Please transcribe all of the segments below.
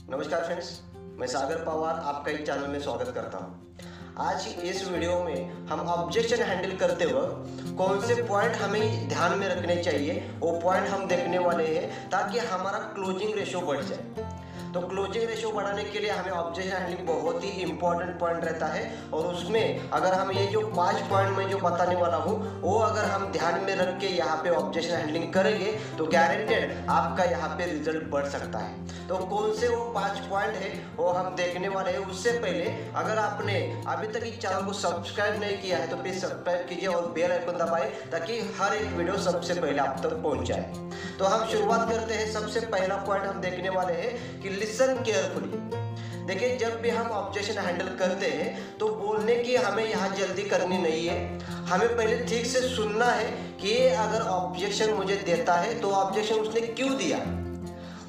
नमस्कार फ्रेंड्स, मैं सागर पवार आपका एक चैनल में स्वागत करता हूं। आज इस वीडियो में हम ऑब्जेक्शन हैंडल करते वक्त कौन से पॉइंट हमें ध्यान में रखने चाहिए वो पॉइंट हम देखने वाले हैं ताकि हमारा क्लोजिंग रेशो बढ़ जाए। तो क्लोजिंग रेशो बढ़ाने के लिए हमें ऑब्जेक्शन हैंडलिंग बहुत ही इंपॉर्टेंट पॉइंट रहता है और उसमें अगर हम ये जो 5 पॉइंट मैं जो बताने वाला हूँ वो अगर हम ध्यान में रख के यहाँ पे ऑब्जेक्शन हैंडलिंग करेंगे तो गारंटेड आपका यहाँ पे रिजल्ट बढ़ सकता है। तो कौन से वो 5 पॉइंट है वो हम देखने वाले हैं। उससे पहले अगर आपने अभी तक इस चैनल को सब्सक्राइब नहीं किया है तो प्लीज सब्सक्राइब कीजिए और बेल आइकन दबाएं ताकि हर एक वीडियो सबसे पहले आप तक पहुंच जाए। तो हम शुरुआत करते हैं। सबसे पहला पॉइंट हम देखने वाले हैं कि लिसन केयरफुली। देखिए, जब भी हम ऑब्जेक्शन हैंडल करते हैं तो बोलने की हमें यहाँ जल्दी करनी नहीं है। हमें पहले ठीक से सुनना है कि अगर ऑब्जेक्शन मुझे देता है तो ऑब्जेक्शन उसने क्यों दिया,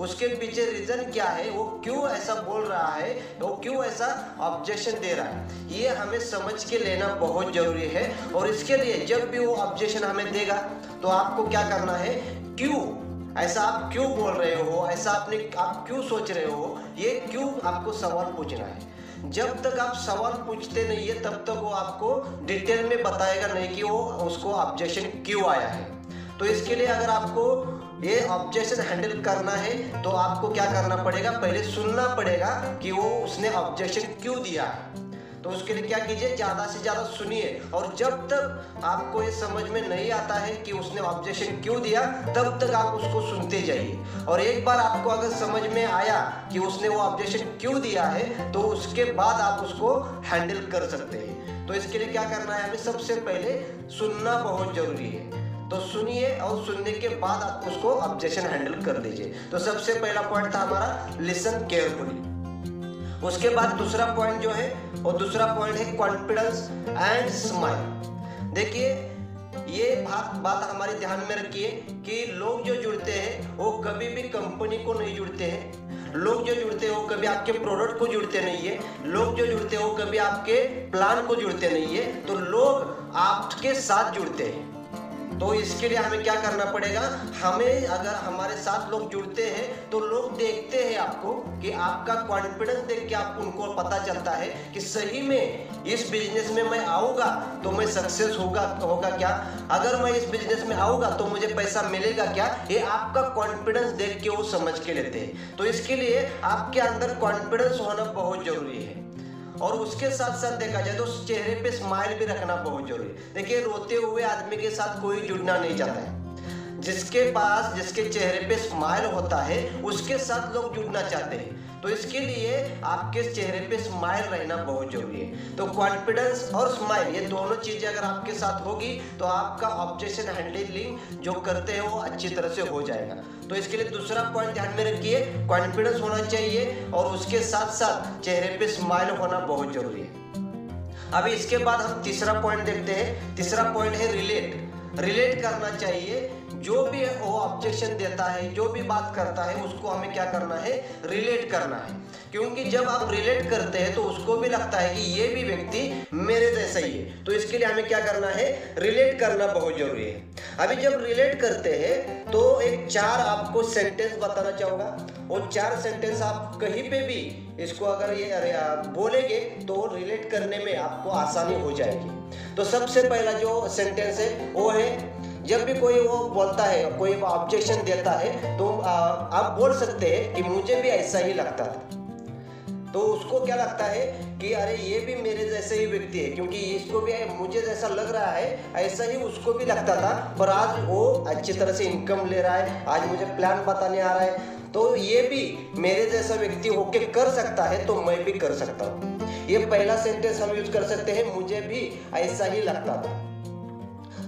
उसके पीछे रीजन क्या है, वो क्यों ऐसा बोल रहा है, वो क्यों ऐसा ऑब्जेक्शन दे रहा है, ये हमें समझ के लेना बहुत जरूरी है। और इसके लिए जब भी वो ऑब्जेक्शन हमें देगा तो आपको क्या करना है, क्यों ऐसा आप क्यों बोल रहे हो, ऐसा आप क्यों सोच रहे हो, ये क्यों आपको सवाल पूछना है। जब तक आप सवाल पूछते नहीं है तब तक वो आपको डिटेल में बताएगा नहीं कि वो उसको ऑब्जेक्शन क्यों आया है। तो इसके लिए अगर आपको ये ऑब्जेक्शन हैंडल करना है तो आपको क्या करना पड़ेगा, पहले सुनना पड़ेगा कि वो उसने ऑब्जेक्शन क्यों दिया है। तो उसके लिए क्या कीजिए, ज़्यादा से ज़्यादा सुनिए और जब तक आपको ये समझ में नहीं आता है कि उसने ऑब्जेक्शन क्यों दिया तब तक आप उसको सुनते जाइए। और एक बार आपको अगर समझ में आया कि उसने वो ऑब्जेक्शन क्यों दिया है तो उसके बाद आप उसको हैंडल कर सकते हैं। तो इसके लिए क्या करना है, हमें सबसे पहले सुनना बहुत जरूरी है। तो सुनिए और सुनने के बाद आप उसको ऑब्जेक्शन हैंडल कर दीजिए। तो सबसे पहला पॉइंट था हमारा लिसन केयरफुली। उसके बाद दूसरा पॉइंट जो है और दूसरा पॉइंट है कॉन्फिडेंस एंड स्माइल। देखिए, ये बात हमारे ध्यान में रखिए कि लोग जो जुड़ते हैं वो कभी भी कंपनी को नहीं जुड़ते हैं। लोग जो जुड़ते हैं वो कभी आपके प्रोडक्ट को जुड़ते नहीं है। लोग जो जुड़ते हैं वो कभी आपके प्लान को जुड़ते नहीं है। तो लोग आपके साथ जुड़ते हैं। तो इसके लिए हमें क्या करना पड़ेगा, हमें अगर हमारे साथ लोग जुड़ते हैं तो लोग देखते हैं आपको कि आपका कॉन्फिडेंस देख के आप उनको पता चलता है कि सही में इस बिजनेस में मैं आऊँगा तो मैं सक्सेस होगा क्या, अगर मैं इस बिजनेस में आऊँगा तो मुझे पैसा मिलेगा क्या, ये आपका कॉन्फिडेंस देख के वो समझ के लेते हैं। तो इसके लिए आपके अंदर कॉन्फिडेंस होना बहुत जरूरी है। और उसके साथ साथ देखा जाए तो चेहरे पे स्माइल भी रखना बहुत जरूरी है। देखिए, रोते हुए आदमी के साथ कोई जुड़ना नहीं चाहता है। जिसके चेहरे पे स्माइल होता है उसके साथ लोग जुड़ना चाहते हैं। तो इसके लिए आपके चेहरे पे स्माइल रहना बहुत जरूरी है। तो कॉन्फिडेंस और स्माइल ये दोनों चीजें अगर आपके साथ होगी तो आपका ऑब्जेक्शन हैंडलिंग जो करते हैं वो अच्छी तरह से हो जाएगा। तो इसके लिए दूसरा पॉइंट ध्यान में रखिए, कॉन्फिडेंस होना चाहिए और उसके साथ साथ चेहरे पे स्माइल होना बहुत जरूरी है। अभी इसके बाद हम तीसरा पॉइंट देखते हैं। तीसरा पॉइंट है रिलेट करना चाहिए। जो भी वो ऑब्जेक्शन देता है, जो भी बात करता है, उसको हमें क्या करना है, रिलेट करना है। क्योंकि जब आप रिलेट करते हैं तो उसको भी लगता है कि ये भी व्यक्ति मेरे जैसा ही है। तो इसके लिए हमें क्या करना है, रिलेट करना बहुत जरूरी है। अभी जब रिलेट करते हैं तो एक 4 आपको सेंटेंस बताना चाहूँगा। वो 4 सेंटेंस आप कहीं पे भी इसको अगर ये बोलेंगे तो रिलेट करने में आपको आसानी हो जाएगी। तो सबसे पहला जो सेंटेंस है वो है, जब भी कोई वो बोलता है, कोई ऑब्जेक्शन देता है तो आप बोल सकते हैं कि मुझे भी ऐसा ही लगता था। तो उसको क्या लगता है कि अरे ये भी मेरे जैसे ही व्यक्ति है, क्योंकि इसको भी मुझे जैसा लग रहा है ऐसा ही उसको भी लगता था, पर आज वो अच्छी तरह से इनकम ले रहा है, आज मुझे प्लान बताने आ रहा है, तो ये भी मेरे जैसा व्यक्ति होके कर सकता है तो मैं भी कर सकता हूँ। ये पहला सेंटेंस हम यूज कर सकते हैं, मुझे भी ऐसा ही लगता था।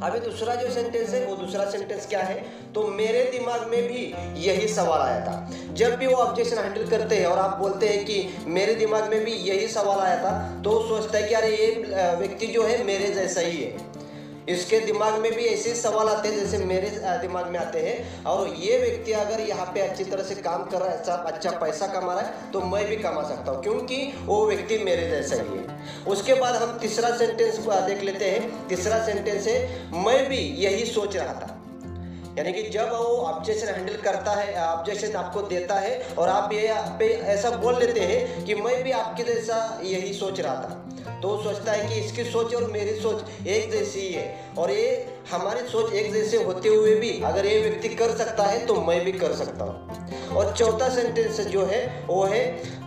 अभी दूसरा जो सेंटेंस है वो दूसरा सेंटेंस क्या है, तो मेरे दिमाग में भी यही सवाल आया था। जब भी वो ऑब्जेक्शन हैंडल करते हैं और आप बोलते हैं कि मेरे दिमाग में भी यही सवाल आया था, तो सोचता है कि अरे ये व्यक्ति जो है मेरे जैसा ही है, इसके दिमाग में भी ऐसे सवाल आते हैं जैसे मेरे दिमाग में आते हैं, और ये व्यक्ति अगर यहाँ पे अच्छी तरह से काम कर रहा है, अच्छा पैसा कमा रहा है, तो मैं भी कमा सकता हूँ क्योंकि वो व्यक्ति मेरे जैसा ही है। उसके बाद हम तीसरा सेंटेंस देख लेते हैं। तीसरा सेंटेंस है, मैं भी यही सोच रहा था। यानी कि जब वो ऑब्जेक्शन हैंडल करता है, ऑब्जेक्शन आपको देता है और आप ये पे ऐसा बोल लेते हैं कि मैं भी आपके जैसा यही सोच रहा था, तो वो सोचता है कि इसकी सोच और मेरी सोच एक जैसी ही है, और ये हमारी सोच एक जैसे होते हुए भी अगर ये व्यक्ति कर सकता है तो मैं भी कर सकता हूँ। और चौथा सेंटेंस जो है वो है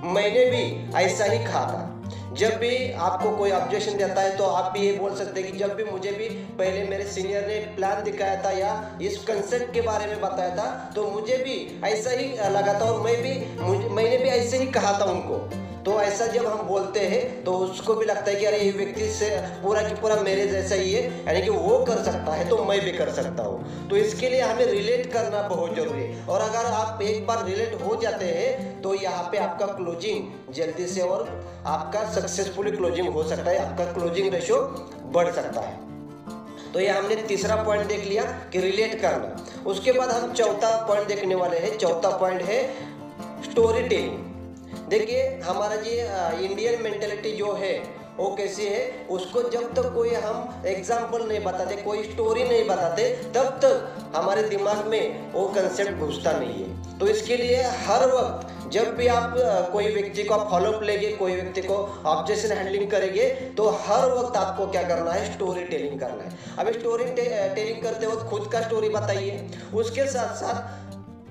मैंने भी ऐसा ही कहा था। जब भी आपको कोई ऑब्जेक्शन देता है तो आप भी ये बोल सकते हैं कि जब भी मुझे भी पहले मेरे सीनियर ने प्लान दिखाया था या इस कंसेप्ट के बारे में बताया था तो मुझे भी ऐसा ही लगा था और मैंने भी ऐसे ही कहा था उनको। तो ऐसा जब हम बोलते हैं तो उसको भी लगता है कि अरे ये व्यक्ति से पूरा की पूरा मेरे जैसा ही है, यानी कि वो कर सकता है तो मैं भी कर सकता हूँ। तो इसके लिए हमें रिलेट करना बहुत जरूरी है, और अगर आप एक बार रिलेट हो जाते हैं तो यहाँ पे आपका क्लोजिंग जल्दी से और आपका सक्सेसफुली क्लोजिंग हो सकता है, आपका क्लोजिंग रेशियो बढ़ सकता है। तो ये हमने तीसरा पॉइंट देख लिया कि रिलेट करना। उसके बाद हम चौथा पॉइंट देखने वाले हैं। चौथा पॉइंट है स्टोरी टेलिंग। देखिए हमारा ये इंडियन मेंटेलिटी जो है वो कैसी है, उसको जब तक कोई हम एग्जाम्पल नहीं बताते, कोई स्टोरी नहीं बताते, तब तक हमारे दिमाग में वो कंसेप्ट घुसता नहीं है। तो इसके लिए हर वक्त जब भी आप कोई व्यक्ति को फॉलोअप लेंगे, कोई व्यक्ति को ऑब्जेक्शन हैंडलिंग करेंगे, तो हर वक्त आपको क्या करना है, स्टोरी टेलिंग करना है। अब स्टोरी टेलिंग करते वक्त खुद का स्टोरी बताइए, उसके साथ साथ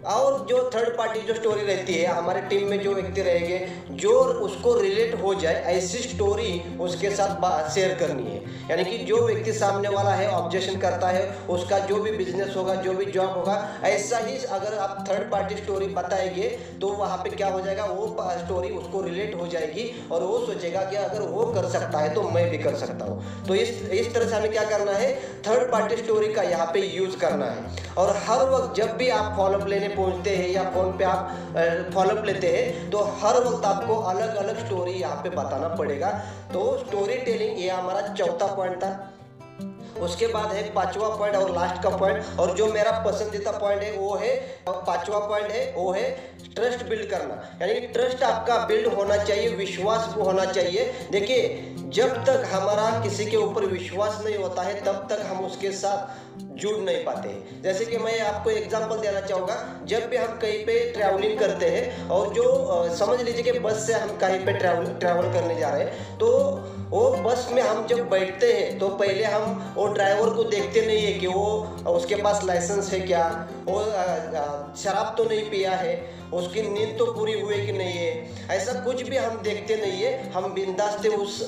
और जो थर्ड पार्टी जो स्टोरी रहती है, हमारे टीम में जो व्यक्ति रहेंगे जो उसको रिलेट हो जाए ऐसी स्टोरी उसके साथ शेयर करनी है। यानी कि जो व्यक्ति सामने वाला है ऑब्जेक्शन करता है, उसका जो भी बिजनेस होगा, जो भी जॉब होगा, ऐसा ही अगर आप थर्ड पार्टी स्टोरी बताएंगे तो वहाँ पे क्या हो जाएगा, वो स्टोरी उसको रिलेट हो जाएगी और वो सोचेगा कि अगर वो कर सकता है तो मैं भी कर सकता हूँ। तो इस तरह से हमें क्या करना है, थर्ड पार्टी स्टोरी का यहाँ पे यूज करना है। और हर वक्त जब भी आप फॉलोअप लेने पहुंचते हैं या फोन पे आप फॉलोअप लेते हैं तो हर वक्त आपको अलग अलग स्टोरी यहाँ पे बताना पड़ेगा। तो स्टोरी टेलिंग ये हमारा चौथा पॉइंट था। उसके बाद है पांचवा पॉइंट और लास्ट का पॉइंट, और जो मेरा पसंदीदा पॉइंट है वो है, पांचवा पॉइंट है वो है ट्रस्ट बिल्ड करना। यानी कि ट्रस्ट आपका बिल्ड होना चाहिए, विश्वास होना चाहिए। देखिए जब तक हमारा किसी के ऊपर विश्वास नहीं होता है तब तक हम उसके साथ जुड़ नहीं पाते। जैसे कि मैं आपको एग्जांपल देना चाहूँगा, जब भी हम कहीं पे ट्रैवलिंग करते हैं और जो समझ लीजिए कि बस से हम कहीं पे ट्रैवल करने जा रहे हैं, तो वो बस में हम जब बैठते हैं तो पहले हम वो ड्राइवर को देखते नहीं है कि वो उसके पास लाइसेंस है क्या, वो शराब तो नहीं पिया है, उसकी नींद तो पूरी हुई कि नहीं है, ऐसा कुछ भी हम देखते नहीं है। हम बिंदास से उस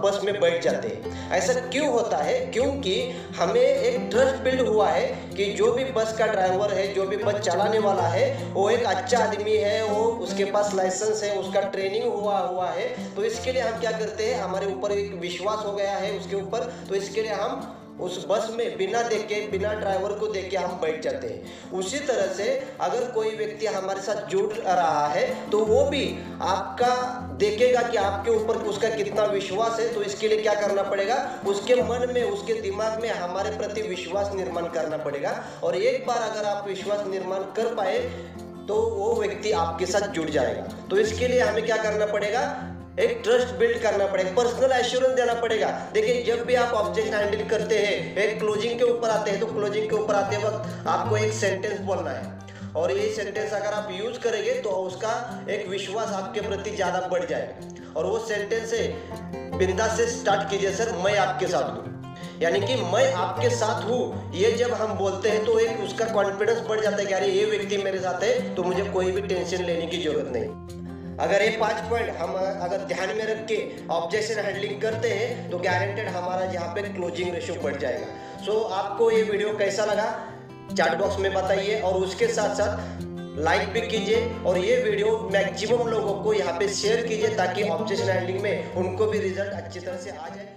बस में बैठ जाते हैं। ऐसा क्यों होता है? क्योंकि हमें एक ट्रस्ट बिल्ड हुआ है कि जो भी बस का ड्राइवर है, जो भी बस चलाने वाला है, वो एक अच्छा आदमी है, वो उसके पास लाइसेंस है, उसका ट्रेनिंग हुआ है। तो इसके लिए हम क्या करते हैं, हमारे ऊपर एक विश्वास हो गया है उसके ऊपर, तो इसके लिए हम उस बस में बिना देखे, बिना ड्राइवर को देख के हम बैठ जाते हैं। उसी तरह से अगर कोई व्यक्ति हमारे साथ जुड़ रहा है तो वो भी आपका देखेगा कि आपके ऊपर उसका कितना विश्वास है। तो इसके लिए क्या करना पड़ेगा, उसके मन में, उसके दिमाग में हमारे प्रति विश्वास निर्माण करना पड़ेगा। और एक बार अगर आप विश्वास निर्माण कर पाए तो वो व्यक्ति आपके साथ जुड़ जाएगा। तो इसके लिए हमें क्या करना पड़ेगा, एक ट्रस्ट बिल्ड करना पड़ेगा, पर्सनल एश्योरेंस देना पड़ेगा। देखिए जब भी आप ऑब्जेक्ट हैंडल करते हैं, एक क्लोजिंग के ऊपर आते हैं, तो क्लोजिंग के ऊपर आते वक्त आपको एक सेंटेंस बोलना है, और ये सेंटेंस अगर आप यूज करेंगे तो उसका एक विश्वास आपके प्रति ज़्यादा बढ़ जाएगा। और वो सेंटेंस है बिंदास से स्टार्ट कीजिए, सर मैं आपके साथ हूँ, यानी कि मैं आपके साथ हूँ। ये जब हम बोलते हैं तो एक उसका कॉन्फिडेंस बढ़ जाता है कि अरे ये व्यक्ति मेरे साथ है तो मुझे कोई भी टेंशन लेने की जरूरत नहीं। अगर ये 5 पॉइंट हम अगर ध्यान में रख के ऑब्जेक्शन हैंडलिंग करते हैं तो गारंटेड हमारा यहाँ पे क्लोजिंग रेशियो बढ़ जाएगा। सो आपको ये वीडियो कैसा लगा चैट बॉक्स में बताइए, और उसके साथ साथ लाइक भी कीजिए, और ये वीडियो मैक्सिमम लोगों को यहाँ पे शेयर कीजिए ताकि ऑब्जेक्शन हैंडलिंग में उनको भी रिजल्ट अच्छी तरह से आ जाए।